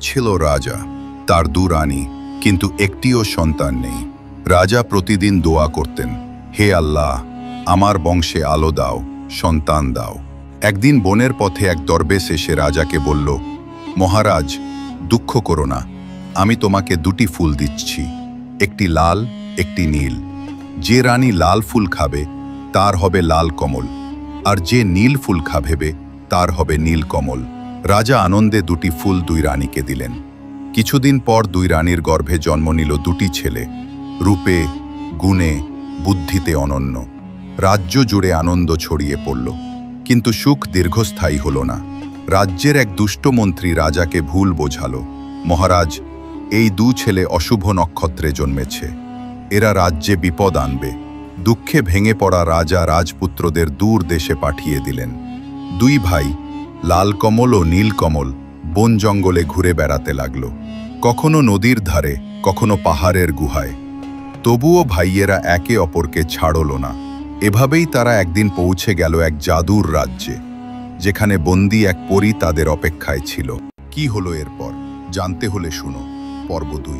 ছিল রাজা, তার রানী, কিন্তু একটিও সন্তান নেই। রাজা প্রতিদিন দোয়া করতেন, হে আল্লাহ, আমার বংশে আলো দাও, সন্তান দাও। একদিন বনের পথে এক দরবেশ এসে রাজাকে বলল, মহারাজ, দুঃখ করো না, আমি তোমাকে দুটি ফুল দিচ্ছি, একটি লাল, একটি নীল। যে রানী লাল ফুল খাবে তার হবে লাল কমল, আর যে নীল ফুল খাবে তার হবে নীল কমল। রাজা আনন্দে দুটি ফুল দুই রানীকে দিলেন। কিছুদিন পর দুই রানীর গর্ভে জন্ম নিল দুটি ছেলে, রূপে, গুণে, বুদ্ধিতে অনন্য। রাজ্য জুড়ে আনন্দ ছড়িয়ে পড়ল, কিন্তু সুখ দীর্ঘস্থায়ী হল না। রাজ্যের এক দুষ্ট মন্ত্রী রাজাকে ভুল বোঝালো, মহারাজ, এই ছেলে অশুভ নক্ষত্রে জন্মেছে, এরা রাজ্যে বিপদ আনবে। দুঃখে ভেঙে পড়া রাজা রাজপুত্রদের দূর দেশে পাঠিয়ে দিলেন। দুই ভাই, লাল কমল ও নীল কমল, বন জঙ্গলে ঘুরে বেড়াতে লাগল, কখনো নদীর ধারে, কখনো পাহাড়ের গুহায়। তবুও ভাইয়েরা একে অপরকে ছাড়ল না। এভাবেই তারা একদিন পৌঁছে গেল এক জাদুর রাজ্যে, যেখানে বন্দী এক পরী তাদের অপেক্ষায় ছিল। কি হলো এরপর জানতে হলে শুনো পর্ব 2।